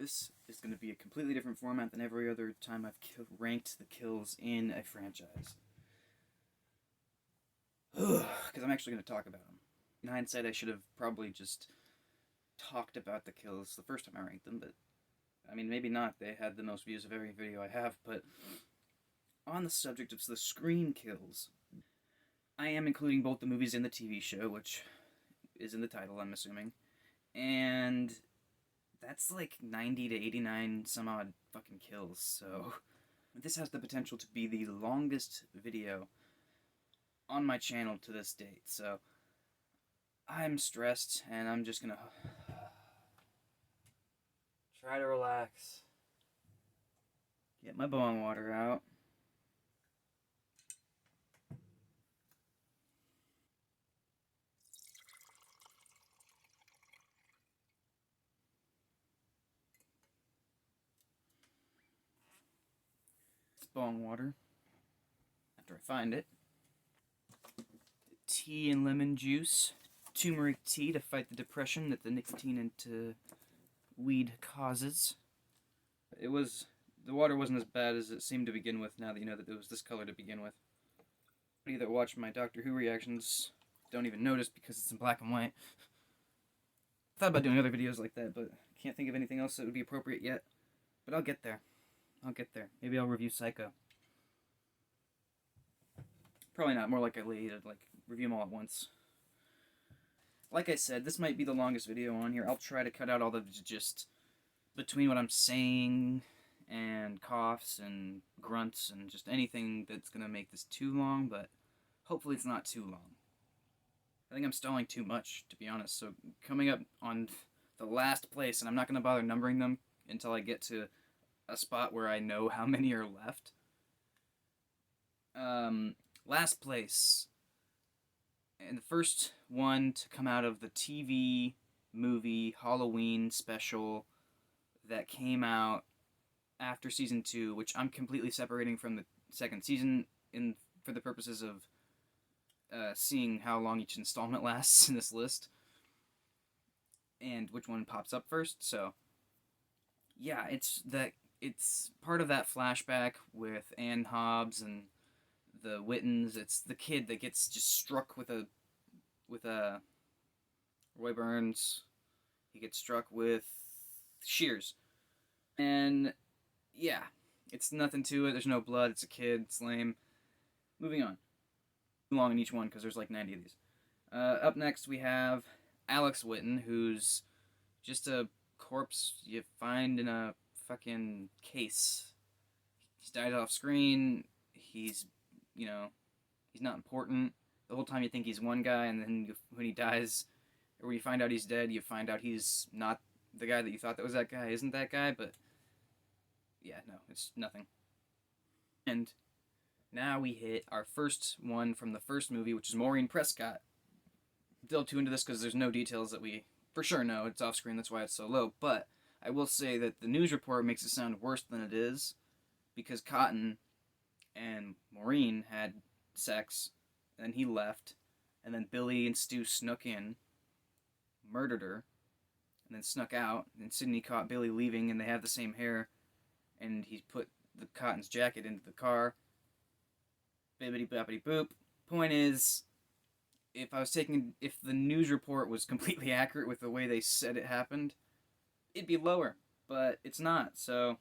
This is going to be a completely different format than every other time I've ranked the kills in a franchise. Because I'm actually going to talk about them. In hindsight, I should have probably just talked about the kills the first time I ranked them, but I mean, maybe not. They had the most views of every video I have, but on the subject of the screen kills, I am including both the movies and the TV show, which is in the title, I'm assuming, and that's like 90 to 89 some odd fucking kills, so this has the potential to be the longest video on my channel to this date, so I'm stressed, and I'm just gonna try to relax. Get my bong water out. It's bong water. After I find it. Tea and lemon juice. Turmeric tea to fight the depression that the nicotine into weed causes. The water wasn't as bad as it seemed to begin with, now that you know that it was this color to begin with. Anybody that watched my Doctor Who reactions don't even notice because it's in black and white. I thought about doing other videos like that, but can't think of anything else that would be appropriate yet. But I'll get there. Maybe I'll review Psycho. Probably not, more likely to review them all at once. Like I said, this might be the longest video on here. I'll try to cut out all the just between what I'm saying and coughs and grunts and just anything that's going to make this too long, but hopefully it's not too long. I think I'm stalling too much, to be honest, so coming up on the last place, and I'm not going to bother numbering them until I get to a spot where I know how many are left. Last place, and the first one to come out of the TV movie Halloween special that came out after season 2, which I'm completely separating from the second season for the purposes of seeing how long each installment lasts in this list and which one pops up first. So yeah, it's part of that flashback with Ann Hobbs and the Whittons. It's the kid that gets just struck with a Roy Burns. He gets struck with shears. And yeah, it's nothing to it. There's no blood. It's a kid. It's lame. Moving on. Too long in each one because there's like 90 of these. Up next we have Alex Whitten, who's just a corpse you find in a fucking case. He's died off screen. He's not important. The whole time you think he's one guy, and then when he dies, or when you find out he's dead, you find out he's not the guy that you thought that was that guy, isn't that guy, but yeah, no, it's nothing. And now we hit our first one from the first movie, which is Maureen Prescott. Delve too into this because there's no details that we for sure know. It's off screen, that's why it's so low, but I will say that the news report makes it sound worse than it is, because Cotton and Maureen had sex, and he left, and then Billy and Stu snuck in, murdered her, and then snuck out, and Sidney caught Billy leaving, and they have the same hair, and he put the Cotton's jacket into the car. Bibbidi boppity boop. Point is, if the news report was completely accurate with the way they said it happened, it'd be lower, but it's not, so.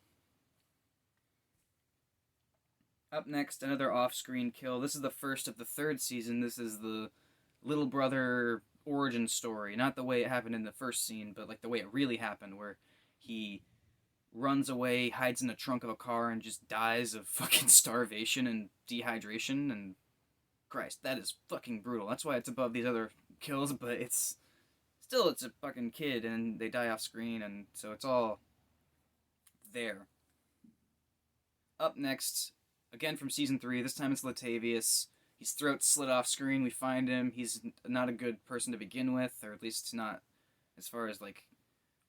Up next, another off-screen kill. This is the first of the third season. This is the little brother origin story. Not the way it happened in the first scene, but like the way it really happened, where he runs away, hides in the trunk of a car, and just dies of fucking starvation and dehydration, and Christ, that is fucking brutal. That's why it's above these other kills, but it's a fucking kid, and they die off screen, and so it's all there. Up next, again from season 3, this time it's Latavius. His throat's slit off screen, we find him. He's not a good person to begin with, or at least not as far as, like,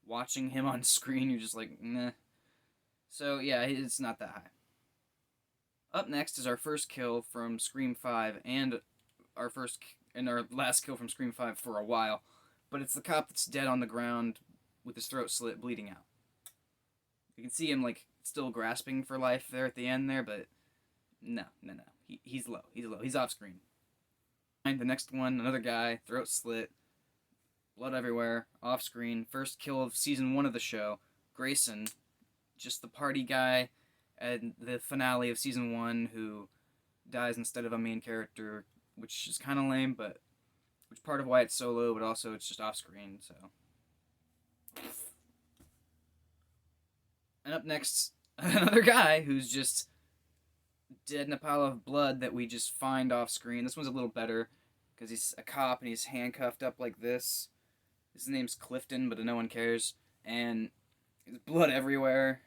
watching him on screen, you're just like, meh. So, yeah, it's not that high. Up next is our first kill from Scream 5, and our last kill from Scream 5 for a while. But it's the cop that's dead on the ground with his throat slit, bleeding out. You can see him like still grasping for life there at the end there, but no, no, no. He's low. He's low. He's off screen. And the next one, another guy, throat slit, blood everywhere, off screen. First kill of season 1 of the show. Grayson, just the party guy at the finale of season 1 who dies instead of a main character, which is kind of lame, but which part of why it's so low, but also it's just off screen, so. And up next, another guy who's just dead in a pile of blood that we just find off screen. This one's a little better because he's a cop and he's handcuffed up like this. His name's Clifton, but no one cares. And there's blood everywhere.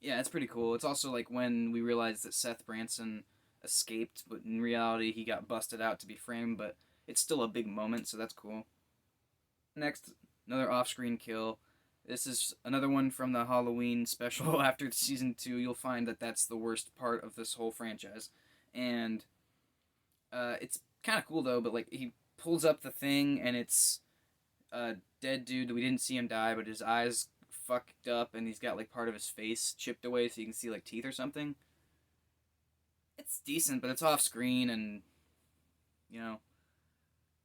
Yeah, it's pretty cool. It's also like when we realized that Seth Branson escaped, but in reality he got busted out to be framed, but it's still a big moment, so that's cool. Next, another off-screen kill. This is another one from the Halloween special. After season 2, you'll find that that's the worst part of this whole franchise. And it's kind of cool, though, but like he pulls up the thing, and it's a dead dude. We didn't see him die, but his eyes fucked up, and he's got like part of his face chipped away so you can see like teeth or something. It's decent, but it's off screen, and you know,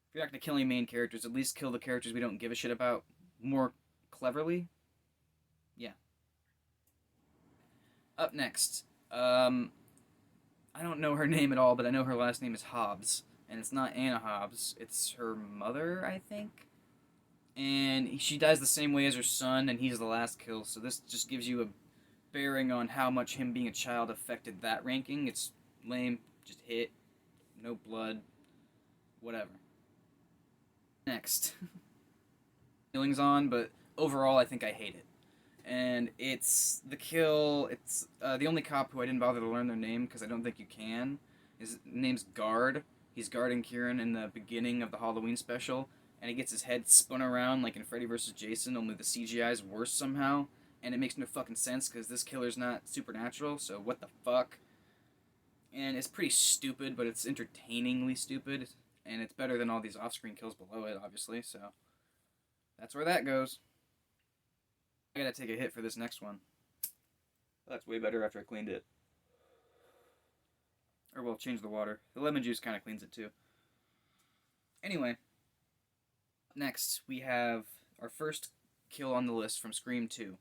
if you're not gonna kill any main characters, at least kill the characters we don't give a shit about more cleverly. Yeah. Up next, I don't know her name at all, but I know her last name is Hobbs, and it's not Anna Hobbs. It's her mother, I think. And she dies the same way as her son, and he's the last kill. So this just gives you a bearing on how much him being a child affected that ranking. It's lame, just hit, no blood, whatever. Next. Feelings on, but overall I think I hate it. And it's the kill, it's the only cop who I didn't bother to learn their name because I don't think you can. His name's Guard. He's guarding Kieran in the beginning of the Halloween special, and he gets his head spun around like in Freddy vs. Jason, only the CGI is worse somehow, and it makes no fucking sense because this killer's not supernatural, so what the fuck? And it's pretty stupid, but it's entertainingly stupid, and it's better than all these off-screen kills below it, obviously, so that's where that goes. I gotta take a hit for this next one. That's way better after I cleaned it. Or, well, change the water. The lemon juice kind of cleans it, too. Anyway. Next, we have our first kill on the list from Scream 2.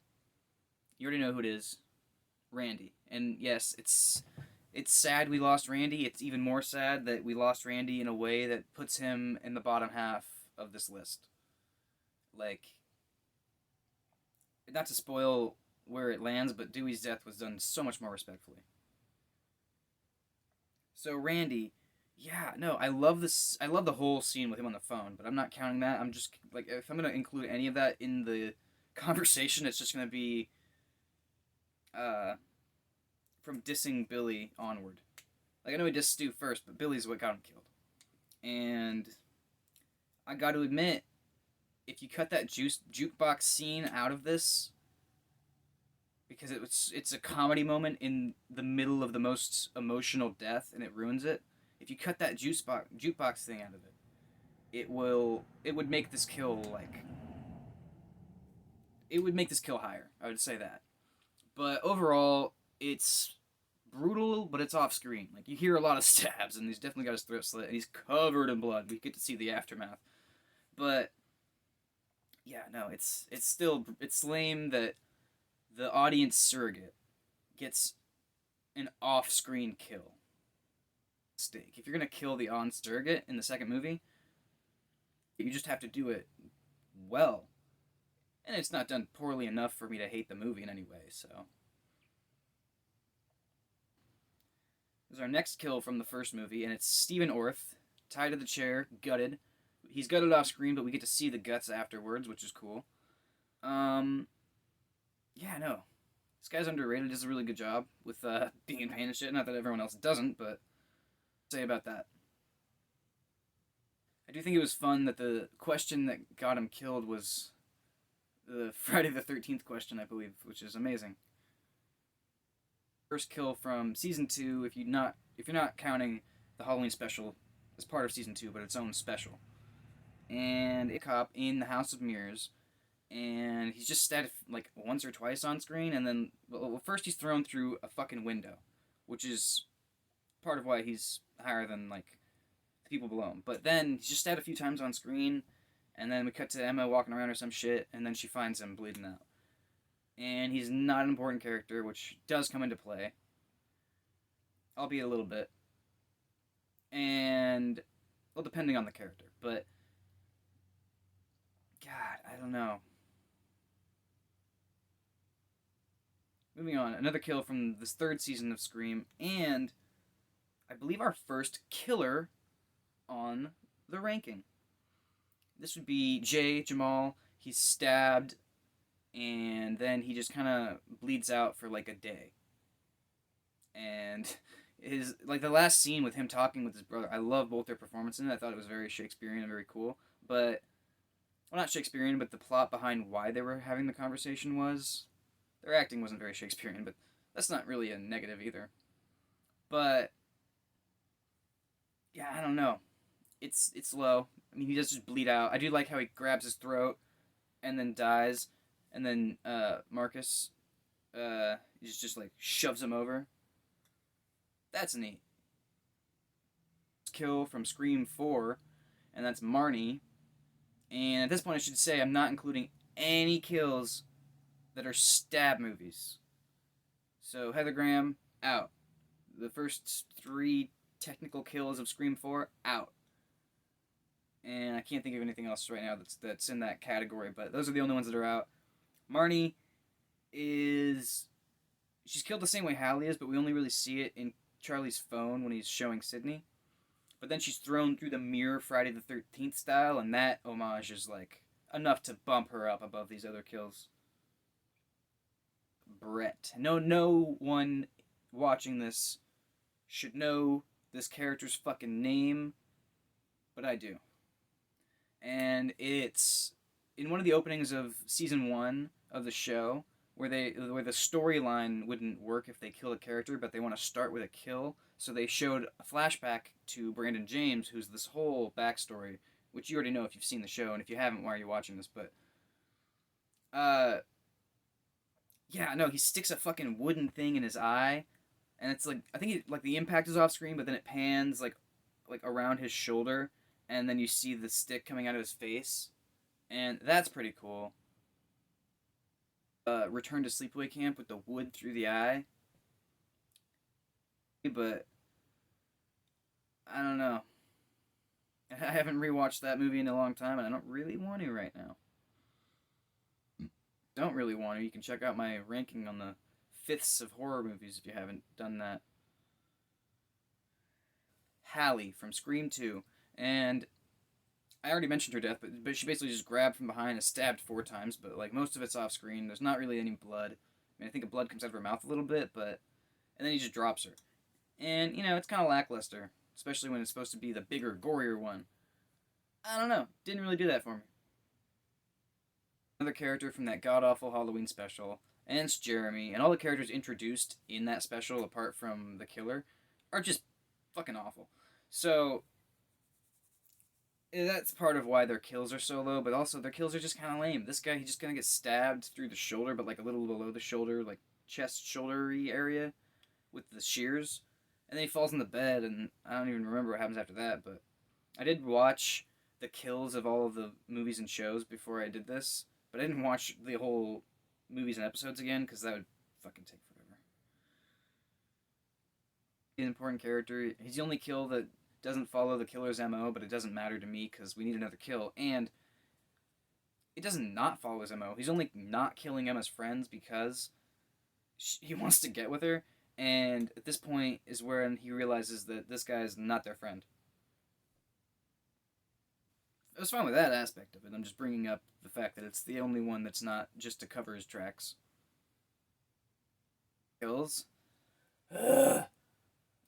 You already know who it is. Randy. And yes, it's sad we lost Randy. It's even more sad that we lost Randy in a way that puts him in the bottom half of this list. Like, not to spoil where it lands, but Dewey's death was done so much more respectfully. So Randy, yeah, no, I love this. I love the whole scene with him on the phone, but I'm not counting that. I'm just like, if I'm gonna include any of that in the conversation, it's just gonna be from dissing Billy onward. Like, I know he dissed Stu first, but Billy's what got him killed. And I got to admit, if you cut that jukebox scene out of this, because it's a comedy moment in the middle of the most emotional death, and it ruins it. If you cut that jukebox thing out of it, it would make this kill like, it would make this kill higher. I would say that. But overall, it's brutal, but it's off screen. Like, you hear a lot of stabs, and he's definitely got his throat slit, and he's covered in blood. We get to see the aftermath. But yeah, no, it's lame that the audience surrogate gets an off-screen kill. Mistake. If you're gonna kill the on surrogate in the second movie, you just have to do it well. And it's not done poorly enough for me to hate the movie in any way, so. This is our next kill from the first movie, and it's Stephen Orth, tied to the chair, gutted. He's gutted off screen, but we get to see the guts afterwards, which is cool. Yeah, no. This guy's underrated, does a really good job with being in pain and shit. Not that everyone else doesn't, but say about that. I do think it was fun that the question that got him killed was the Friday the 13th question, I believe, which is amazing. First kill from season 2, if you're not counting the Halloween special as part of season 2, but its own special. And a cop in the House of Mirrors, and he's just stabbed like once or twice on screen, and then well, first he's thrown through a fucking window, which is part of why he's higher than like the people below him. But then he's just stabbed a few times on screen, and then we cut to Emma walking around or some shit, and then she finds him bleeding out. And he's not an important character, which does come into play, albeit a little bit. And well, depending on the character, but God, I don't know. Moving on, another kill from this third season of Scream, and I believe our first killer on the ranking. This would be Jay Jamal. He's stabbed, and then he just kind of bleeds out for like a day. And his like the last scene with him talking with his brother, I love both their performances in it. I thought it was very Shakespearean and very cool. But well, not Shakespearean, but the plot behind why they were having the conversation was their acting wasn't very Shakespearean, but that's not really a negative either. But yeah, I don't know. It's low. I mean, he does just bleed out. I do like how he grabs his throat and then dies, and then Marcus he just like shoves him over. That's neat. Kill from Scream 4, and that's Marnie. And at this point, I should say I'm not including any kills that are stab movies. So Heather Graham, out. The first 3 technical kills of Scream 4, out. And I can't think of anything else right now that's in that category, but those are the only ones that are out. Marnie is... she's killed the same way Hallie is, but we only really see it in Charlie's phone when he's showing Sydney. But then she's thrown through the mirror Friday the 13th style, and that homage is like enough to bump her up above these other kills. Brett. No one watching this should know this character's fucking name, but I do. And it's in one of the openings of season 1 of the show where the storyline wouldn't work if they kill a character, but they want to start with a kill. So they showed a flashback to Brandon James, who's this whole backstory, which you already know if you've seen the show, and if you haven't, why are you watching this? But yeah, no, he sticks a fucking wooden thing in his eye, and it's like I think like the impact is off screen, but then it pans like around his shoulder, and then you see the stick coming out of his face, and that's pretty cool. Return to Sleepaway Camp with the wood through the eye, but I don't know. I haven't rewatched that movie in a long time, and I don't really want to right now. Don't really want to. You can check out my ranking on the fifths of horror movies if you haven't done that. Hallie from Scream 2, and I already mentioned her death, but she basically just grabbed from behind and stabbed 4 times, but like most of it's off screen. There's not really any blood. I mean, I think the blood comes out of her mouth a little bit, but and then he just drops her. And, you know, it's kind of lackluster, especially when it's supposed to be the bigger, gorier one. I don't know. Didn't really do that for me. Another character from that god-awful Halloween special, and it's Jeremy, and all the characters introduced in that special, apart from the killer, are just fucking awful. So, that's part of why their kills are so low, but also their kills are just kind of lame. This guy, he just kind of gets stabbed through the shoulder, but like a little below the shoulder, like chest, shouldery area with the shears. And then he falls in the bed, and I don't even remember what happens after that, but I did watch the kills of all of the movies and shows before I did this, but I didn't watch the whole movies and episodes again, because that would fucking take forever. He's an important character. He's the only kill that doesn't follow the killer's MO, but it doesn't matter to me, because we need another kill, and it doesn't not follow his MO. He's only not killing Emma's friends because he wants to get with her, and at this point is when he realizes that this guy is not their friend. I was fine with that aspect of it. I'm just bringing up the fact that it's the only one that's not just to cover his tracks. Kills. Ugh.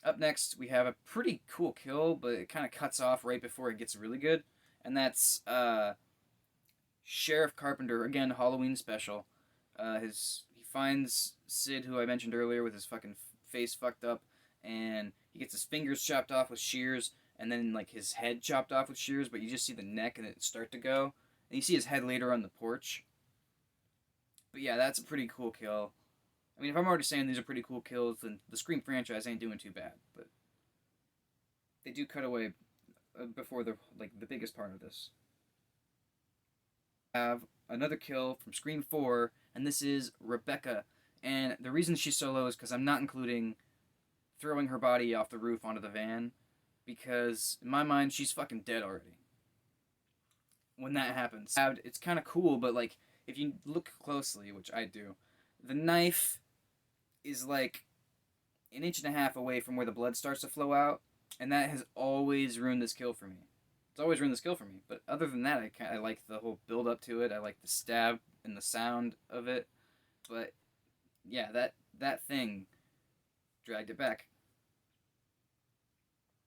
Up next, we have a pretty cool kill, but it kind of cuts off right before it gets really good, and that's Sheriff Carpenter, again, Halloween special. He finds Sid, who I mentioned earlier, with his fucking face fucked up, and he gets his fingers chopped off with shears, and then like his head chopped off with shears, but you just see the neck and it start to go, and you see his head later on the porch. But yeah, that's a pretty cool kill. I mean, if I'm already saying these are pretty cool kills, then the Scream franchise ain't doing too bad. But they do cut away before the biggest part of this. Have another kill from Scream 4, and this is Rebecca. And the reason she's so low is because I'm not including throwing her body off the roof onto the van, because in my mind she's fucking dead already. When that happens, it's kind of cool, but like if you look closely, which I do, the knife is like an inch and a half away from where the blood starts to flow out, and that has always ruined this kill for me. It's always ruined this kill for me. But other than that, I like the whole build up to it. I like the stab and the sound of it. But yeah, that thing dragged it back.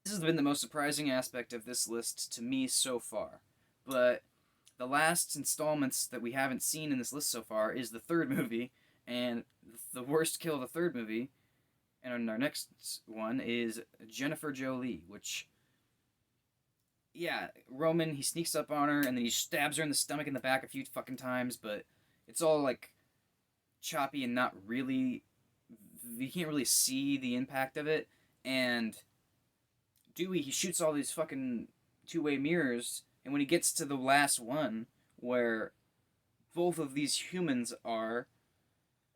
This has been the most surprising aspect of this list to me so far. But the last installments that we haven't seen in this list so far is the third movie, and the worst kill of the third movie, and our next one is Jennifer Jolie, which, yeah, Roman, he sneaks up on her, and then he stabs her in the stomach and the back a few fucking times, but it's all, like, choppy and not really, you can't really see the impact of it, and Dewey, he shoots all these fucking two-way mirrors, and when he gets to the last one, where both of these humans are,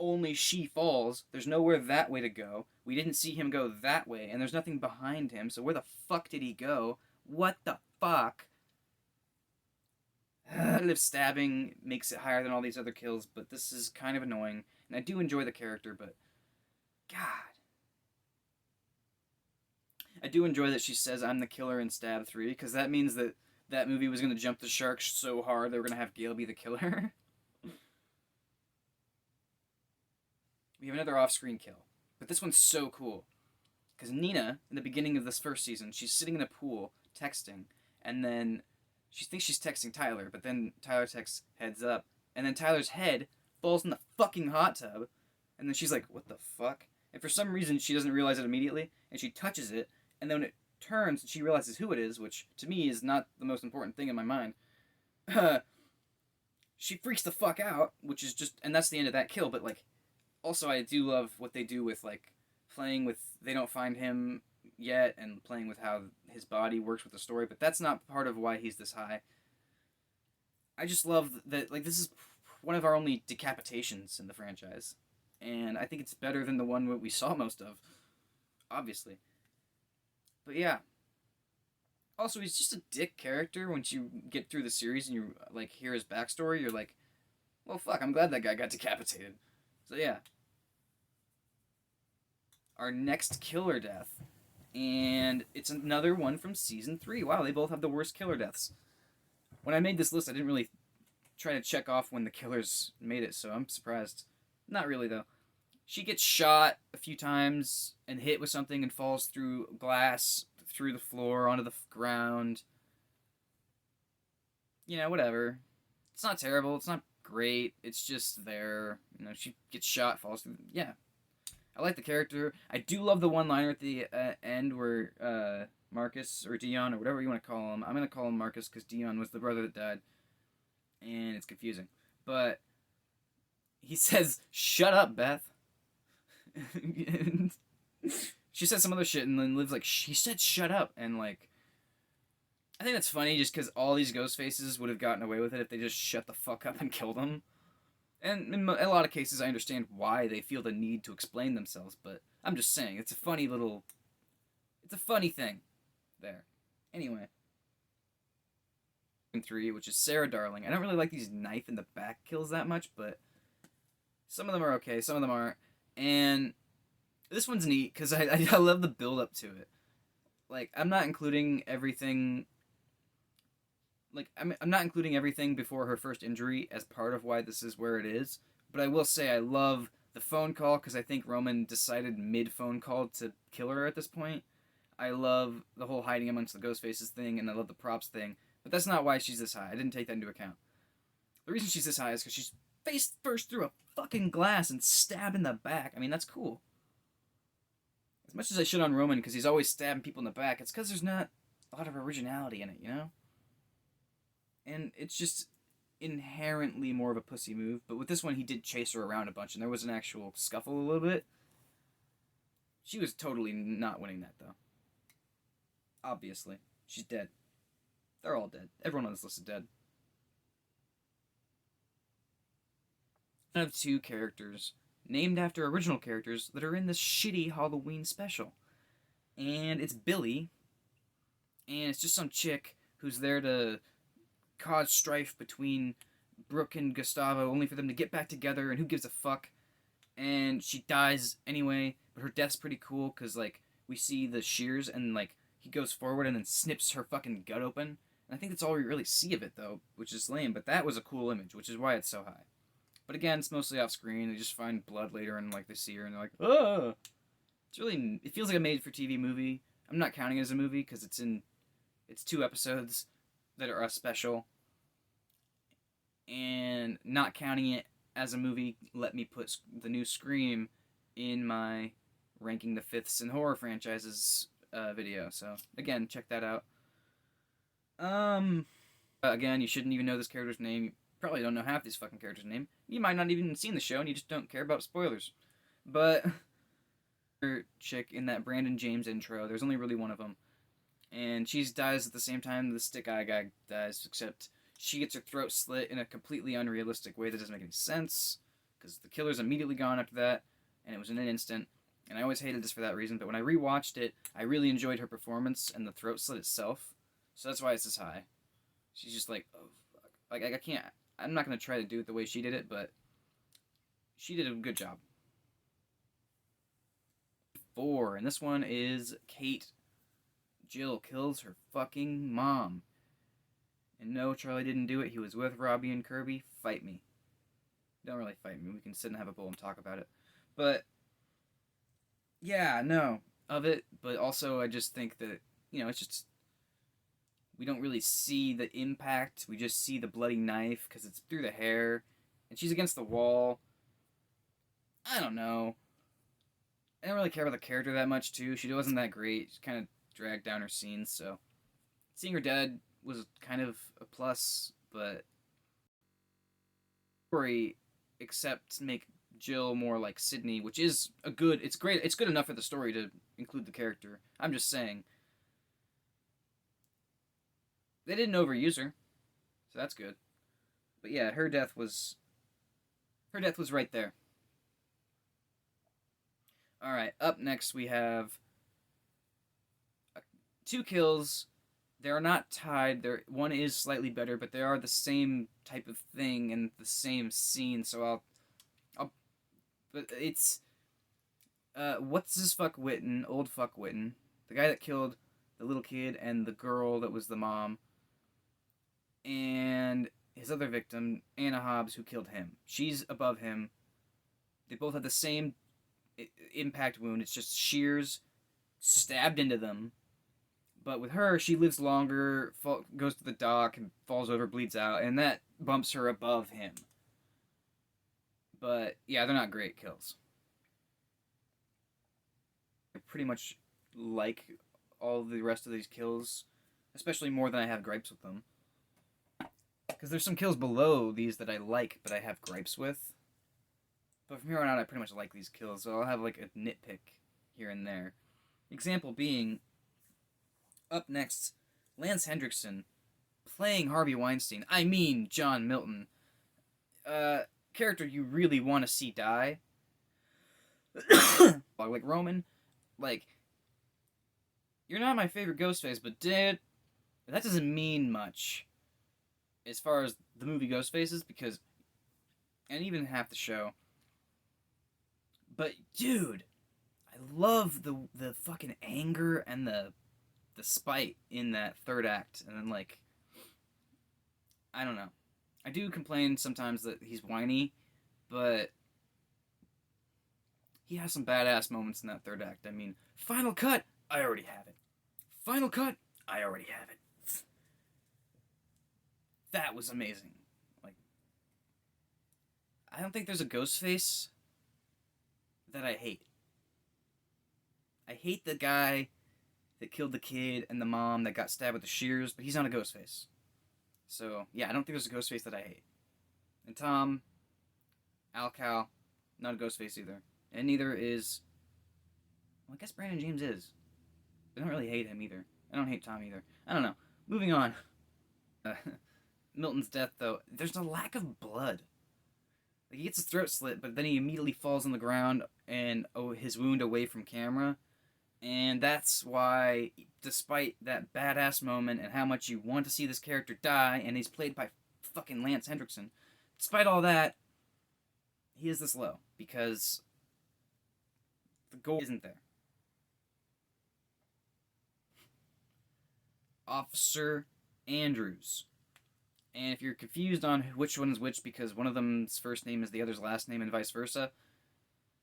only she falls, there's nowhere that way to go, we didn't see him go that way, and there's nothing behind him, so where the fuck did he go? What the fuck? Repetitive stabbing makes it higher than all these other kills, but this is kind of annoying, and I do enjoy the character, but God. I do enjoy that she says I'm the killer in Stab 3, because that means that that movie was going to jump the shark so hard they were going to have Gale be the killer. We have another off-screen kill, but this one's so cool. Because Nina, in the beginning of this first season, she's sitting in a pool, texting, and then she thinks she's texting Tyler, but then Tyler texts heads up, and then Tyler's head falls in the fucking hot tub, and then she's like, what the fuck? And for some reason, she doesn't realize it immediately, and she touches it, and then when it turns, she realizes who it is, which to me is not the most important thing in my mind. She freaks the fuck out, which is just, and that's the end of that kill, but like, also I do love what they do with like, playing with, they don't find him yet, and playing with how his body works with the story, but that's not part of why he's this high. I just love that, like, this is one of our only decapitations in the franchise, and I think it's better than the one we saw most of, obviously. But yeah. Also, he's just a dick character. Once you get through the series and you, like, hear his backstory, you're like, well, fuck, I'm glad that guy got decapitated. So yeah. Our next killer death. And it's another one from Season 3. Wow, they both have the worst killer deaths. When I made this list, I didn't really try to check off when the killers made it, so I'm surprised. Not really, though. She gets shot a few times and hit with something and falls through glass, through the floor, onto the ground. You know, whatever. It's not terrible. It's not great. It's just there. You know, she gets shot, falls through. Yeah. I like the character. I do love the one-liner at the end where Marcus, or Dion, or whatever you want to call him. I'm going to call him Marcus because Dion was the brother that died. And it's confusing. But he says, "Shut up, Beth." She said some other shit, and then Liv's like, she said shut up, and like, I think that's funny just because all these ghost faces would have gotten away with it if they just shut the fuck up and killed them. And in a lot of cases, I understand why they feel the need to explain themselves, but I'm just saying, it's a funny thing there. Anyway. 3, which is Sarah Darling. I don't really like these knife in the back kills that much, but some of them are okay, some of them aren't. And this one's neat because I love the build up to it. Like, I'm not including everything. Like, I'm not including everything before her first injury as part of why this is where it is. But I will say I love the phone call because I think Roman decided mid phone call to kill her at this point. I love the whole hiding amongst the ghost faces thing, and I love the props thing. But that's not why she's this high. I didn't take that into account. The reason she's this high is because she's face first through a fucking glass and stabbed in the back. I mean, that's cool. As much as I shit on Roman because he's always stabbing people in the back, it's because there's not a lot of originality in it, you know? And it's just, inherently more of a pussy move, but with this one he did chase her around a bunch, and there was an actual scuffle a little bit. She was totally not winning that, though. Obviously. She's dead. They're all dead. Everyone on this list is dead. I have two characters named after original characters that are in this shitty Halloween special. And it's Billy, and it's just some chick who's there to cause strife between Brooke and Gustavo, only for them to get back together, and who gives a fuck? And she dies anyway, but her death's pretty cool, because, like, we see the shears, and, like, he goes forward and then snips her fucking gut open. And I think that's all we really see of it, though, which is lame, but that was a cool image, which is why it's so high. But again, it's mostly off screen. They just find blood later, and, like, they see her, and they're like, oh! It feels like a made-for-TV movie. I'm not counting it as a movie, because it's 2 episodes that are a special. And not counting it as a movie, let me put the new Scream in my ranking the fifths in horror franchises video. So, again, check that out. Again, you shouldn't even know this character's name. You probably don't know half these fucking characters' name. You might not even seen the show, and you just don't care about spoilers. But chick in that Brandon James intro, there's only really one of them, and she dies at the same time the stick eye guy dies, except she gets her throat slit in a completely unrealistic way that doesn't make any sense, because the killer's immediately gone after that, and it was in an instant, and I always hated this for that reason, but when I rewatched it, I really enjoyed her performance and the throat slit itself, so that's why it's this high. She's just like, oh, fuck. Like, I'm not going to try to do it the way she did it, but she did a good job. 4, and this one is Kate. Jill kills her fucking mom. And no, Charlie didn't do it. He was with Robbie and Kirby. Fight me. Don't really fight me. We can sit and have a bowl and talk about it. But, yeah, no, of it. But also, I just think that, it's just, we don't really see the impact. We just see the bloody knife because it's through the hair. And she's against the wall. I don't know. I don't really care about the character that much, too. She wasn't that great. She kind of dragged down her scenes, so seeing her dead was kind of a plus, but story, except make Jill more like Sydney, which is it's good enough for the story to include the character. I'm just saying. They didn't overuse her, so that's good. But yeah, her death was right there. Alright, up next we have 2 kills. They're not tied. One is slightly better, but they are the same type of thing and the same scene. So but it's what's his fuck Witten, old fuck Witten, the guy that killed the little kid and the girl that was the mom, and his other victim, Anna Hobbs, who killed him. She's above him. They both had the same impact wound. It's just shears stabbed into them. But with her, she lives longer, goes to the dock, and falls over, bleeds out, and that bumps her above him. But, yeah, they're not great kills. I pretty much like all the rest of these kills, especially more than I have gripes with them. Because there's some kills below these that I like, but I have gripes with. But from here on out, I pretty much like these kills, so I'll have, like, a nitpick here and there. Example being, up next, Lance Hendrickson playing Harvey Weinstein. I mean John Milton. Character you really want to see die. Like Roman, like, you're not my favorite Ghostface, but dude, that doesn't mean much as far as the movie Ghostfaces, because, and even half the show. But dude, I love the fucking anger and the spite in that third act, and then, like, I don't know. I do complain sometimes that he's whiny, but he has some badass moments in that third act. I mean, final cut, I already have it. Final cut, I already have it. That was amazing. Like, I don't think there's a Ghostface that I hate. I hate the guy that killed the kid and the mom that got stabbed with the shears, but he's not a Ghostface. So, yeah, I don't think there's a Ghostface that I hate. And Tom, Al Cal, not a Ghostface either. And neither is... Well, I guess Brandon James is. I don't really hate him either. I don't hate Tom either. I don't know. Moving on. Milton's death, though, there's a lack of blood. Like, he gets his throat slit, but then he immediately falls on the ground and his wound away from camera. And that's why, despite that badass moment and how much you want to see this character die, and he's played by fucking Lance Hendrickson, despite all that, he is this low, because the goal isn't there. Officer Andrews. And if you're confused on which one is which because one of them's first name is the other's last name and vice versa,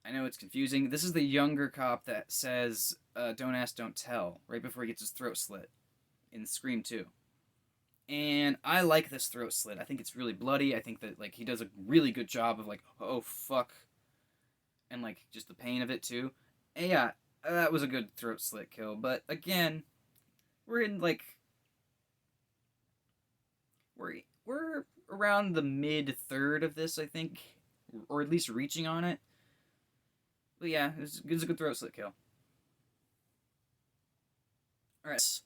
I know it's confusing. This is the younger cop that says, don't ask, don't tell, right before he gets his throat slit in Scream 2. And I like this throat slit. I think it's really bloody. I think that, like, he does a really good job of, like, oh, fuck. And, like, just the pain of it, too. And yeah, that was a good throat slit kill. But, again, we're in, like... We're around the mid-third of this, I think. Or at least reaching on it. But yeah, it's a good throat slit kill. Alright.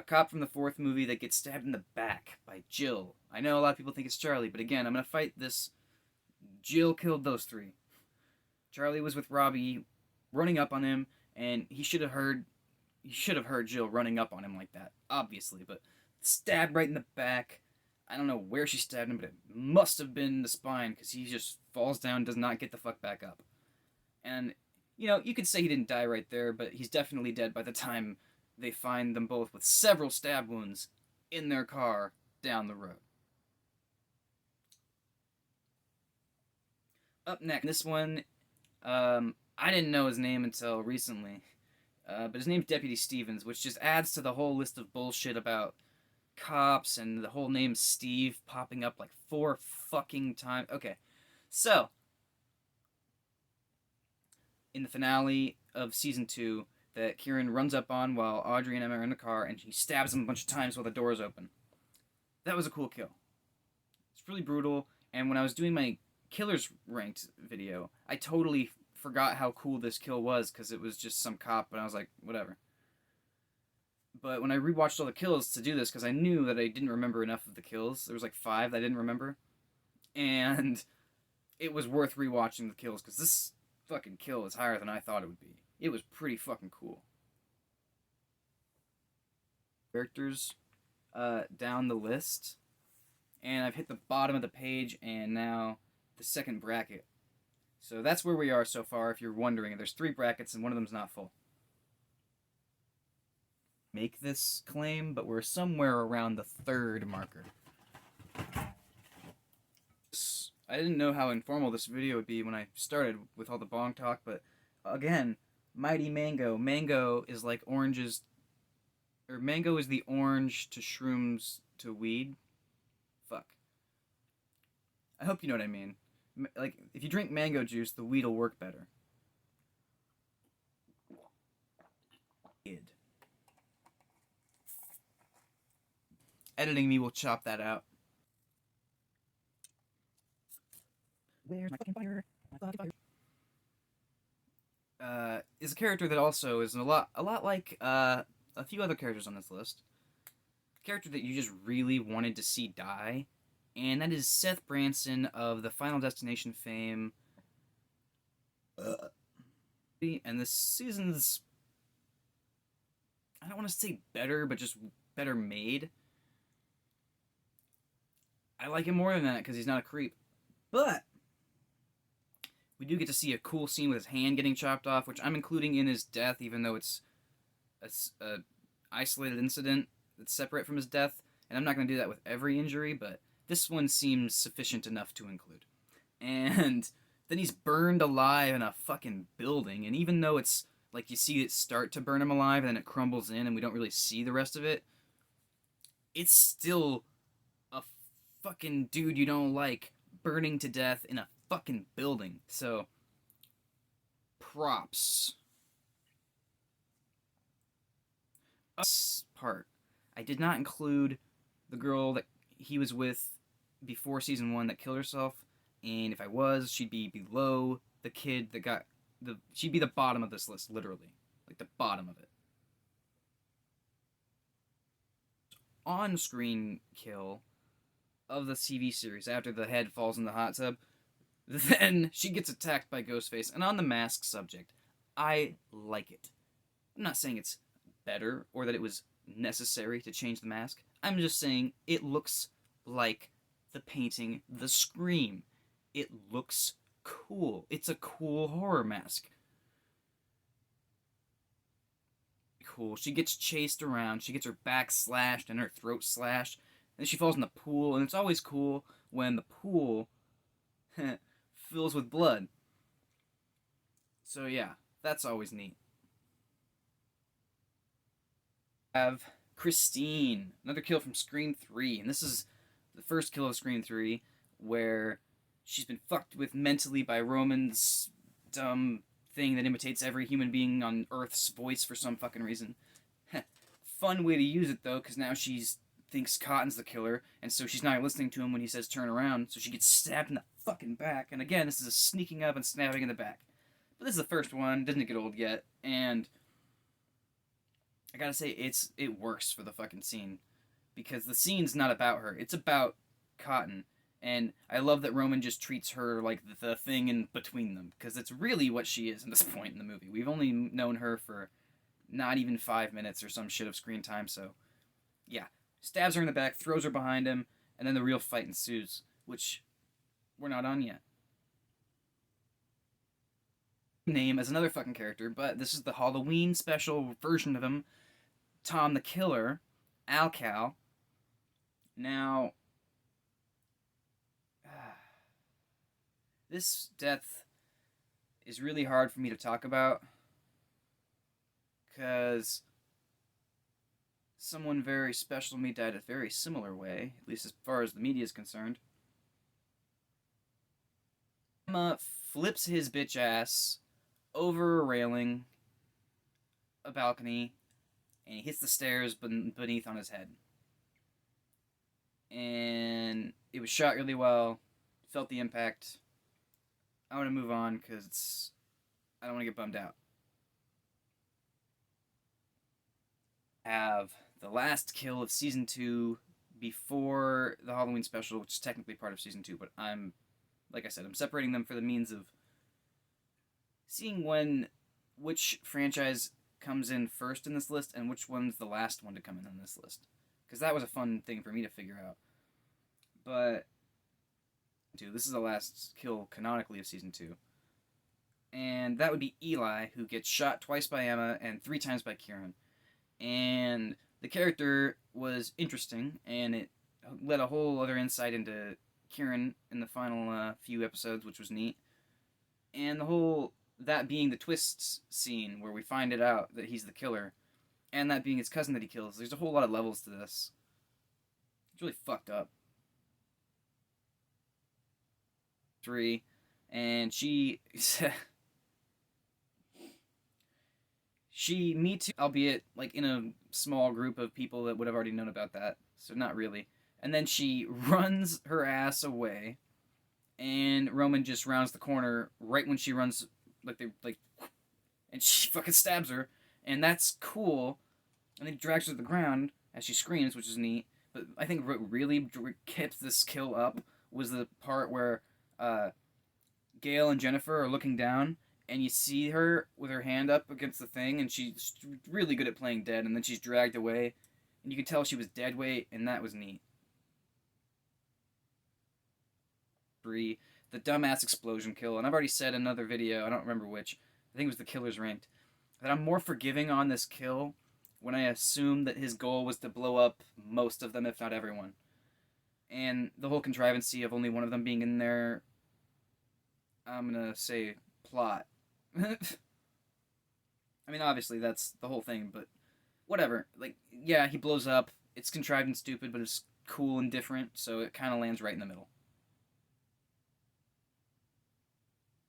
Cop from the fourth movie that gets stabbed in the back by Jill. I know a lot of people think it's Charlie, but again, I'm gonna fight this. Jill killed those three. Charlie was with Robbie, running up on him, and he should have heard Jill running up on him like that, obviously, but stabbed right in the back. I don't know where she stabbed him, but it must have been the spine, because he just falls down, does not get the fuck back up. And, you know, you could say he didn't die right there, but he's definitely dead by the time they find them both with several stab wounds in their car down the road. Up next, this one, I didn't know his name until recently, but his name's Deputy Stevens, which just adds to the whole list of bullshit about cops and the whole name Steve popping up like 4 fucking times. Okay, so in the finale of season 2 that Kieran runs up on while Audrey and Emma are in the car, and he stabs him a bunch of times while the door is open. That was a cool kill. It's really brutal, and when I was doing my Killers Ranked video, I totally forgot how cool this kill was, because it was just some cop, and I was like, whatever. But when I rewatched all the kills to do this, because I knew that I didn't remember enough of the kills, there was like 5 that I didn't remember, and it was worth rewatching the kills, because this fucking kill is higher than I thought it would be. It was pretty fucking cool. Characters down the list, and I've hit the bottom of the page, and now the second bracket. So that's where we are so far, if you're wondering. There's 3 brackets, and one of them's not full. Make this claim, but we're somewhere around the 3rd marker. I didn't know how informal this video would be when I started with all the bong talk, but again, Mighty Mango. Mango is like oranges, or mango is the orange to shrooms to weed. Fuck. I hope you know what I mean. Like, if you drink mango juice, the weed will work better. Editing me will chop that out. Where's my fucking fire? My fucking fire. Is a character that also is a lot like a few other characters on this list. A character that you just really wanted to see die, and that is Seth Branson of the Final Destination fame. And this season's, I don't want to say better, but just better made. I like him more than that because he's not a creep. But we do get to see a cool scene with his hand getting chopped off, which I'm including in his death, even though it's a isolated incident that's separate from his death. And I'm not going to do that with every injury, but this one seems sufficient enough to include. And then he's burned alive in a fucking building, and even though it's like you see it start to burn him alive and then it crumbles in and we don't really see the rest of it, it's still a fucking dude you don't like burning to death in a fucking building. So, props. Part. I did not include the girl that he was with before season 1 that killed herself, and if I was, she'd be below the kid that got she'd be the bottom of this list, literally. Like the bottom of it. On-screen kill of the TV series after the head falls in the hot tub, then she gets attacked by Ghostface. And on the mask subject, I like it. I'm not saying it's better or that it was necessary to change the mask. I'm just saying it looks like the painting The Scream. It looks cool. It's a cool horror mask. Cool. She gets chased around. She gets her back slashed and her throat slashed. And then she falls in the pool. And it's always cool when the pool fills with blood. So yeah, that's always neat. Have Christine, another kill from Scream 3. And this is the first kill of Scream 3 where she's been fucked with mentally by Roman's dumb thing that imitates every human being on Earth's voice for some fucking reason. Fun way to use it, though, because now she's thinks Cotton's the killer, and so she's not listening to him when he says turn around, so she gets stabbed in the fucking back. And again, this is a sneaking up and stabbing in the back. But this is the first one, doesn't get old yet, and I gotta say, it works for the fucking scene. Because the scene's not about her, it's about Cotton. And I love that Roman just treats her like the thing in between them, because it's really what she is at this point in the movie. We've only known her for not even 5 minutes or some shit of screen time, so yeah. Stabs her in the back, throws her behind him, and then the real fight ensues, which we're not on yet. Name as another fucking character, but this is the Halloween special version of him, Tom the Killer, Alcal. Now, this death is really hard for me to talk about because someone very special to me died a very similar way, at least as far as the media is concerned. Emma flips his bitch ass over a railing, a balcony, and he hits the stairs beneath on his head. And it was shot really well, felt the impact. I want to move on because I don't want to get bummed out. Have the last kill of season 2 before the Halloween special, which is technically part of season 2, but like I said, I'm separating them for the means of seeing which franchise comes in first in this list and which one's the last one to come in on this list. Because that was a fun thing for me to figure out. But this is the last kill canonically of season 2. And that would be Eli, who gets shot twice by Emma and 3 times by Kieran. And the character was interesting, and it led a whole other insight into Kieran in the final few episodes, which was neat. And that being the twists scene where we find it out that he's the killer, and that being his cousin that he kills, there's a whole lot of levels to this. It's really fucked up. 3, and she Me Too, albeit like in a small group of people that would have already known about that, so not really. And then she runs her ass away, and Roman just rounds the corner right when she runs, and she fucking stabs her, and that's cool. And then he drags her to the ground as she screams, which is neat. But I think what really kept this kill up was the part where Gail and Jennifer are looking down, and you see her with her hand up against the thing, and she's really good at playing dead, and then she's dragged away, and you can tell she was dead weight, and that was neat. 3, the dumbass explosion kill, and I've already said in another video, I don't remember which, I think it was the Killer's Ranked, that I'm more forgiving on this kill when I assume that his goal was to blow up most of them, if not everyone. And the whole contrivancy of only one of them being in there, I'm gonna say plot. I mean, obviously, that's the whole thing, but whatever. Like, yeah, he blows up. It's contrived and stupid, but it's cool and different, so it kind of lands right in the middle.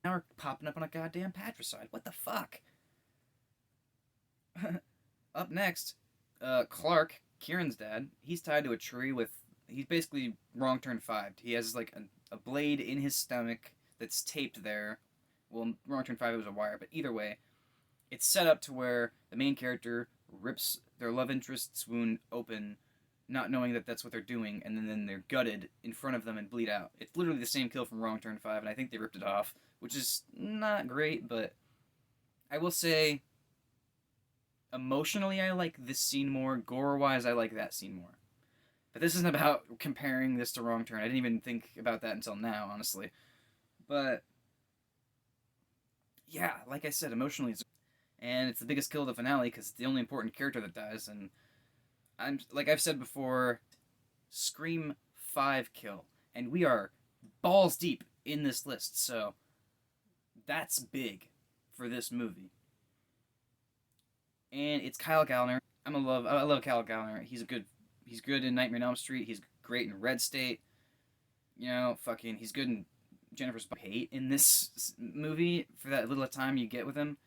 Now we're popping up on a goddamn patricide. What the fuck? Up next, Clark, Kieran's dad, he's tied to a tree with he's basically Wrong Turn 5. He has like a blade in his stomach that's taped there. Well, Wrong Turn 5 it was a wire, but either way, it's set up to where the main character rips their love interest's wound open, not knowing that that's what they're doing, and then they're gutted in front of them and bleed out. It's literally the same kill from Wrong Turn 5, and I think they ripped it off, which is not great, but I will say emotionally I like this scene more. Gore-wise, I like that scene more. But this isn't about comparing this to Wrong Turn. I didn't even think about that until now, honestly. But yeah, like I said, emotionally, and it's the biggest kill of the finale because it's the only important character that dies. And I'm like I've said before, Scream 5 kill, and we are balls deep in this list. So that's big for this movie. And it's Kyle Gallner. I love Kyle Gallner. He's good in Nightmare on Elm Street. He's great in Red State. You know, fucking he's good in Jennifer's hate in this movie for that little time you get with him.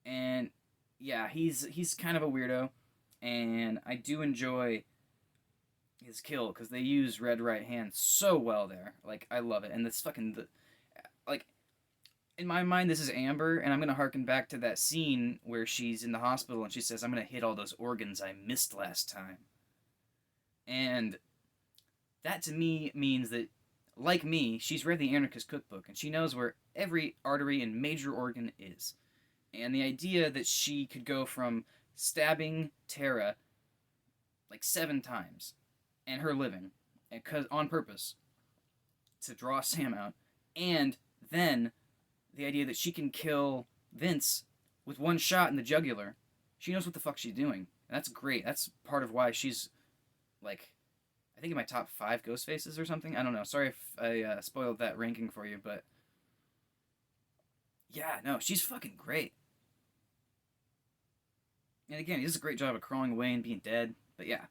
And yeah, he's kind of a weirdo, and I do enjoy his kill because they use Red Right Hand so well there. Like I love it, and this fucking like in my mind this is Amber, and I'm gonna harken back to that scene where she's in the hospital and she says, "I'm gonna hit all those organs I missed last time," and that to me means that. Like me, she's read the Anarchist Cookbook, and she knows where every artery and major organ is. And the idea that she could go from stabbing Tara like 7 times and her living and on purpose to draw Sam out, and then the idea that she can kill Vince with one shot in the jugular. She knows what the fuck she's doing. And that's great. That's part of why she's like I think in my top 5 ghost faces or something. I don't know. Sorry if I spoiled that ranking for you, but yeah, no, she's fucking great. And again, he does a great job of crawling away and being dead. But yeah,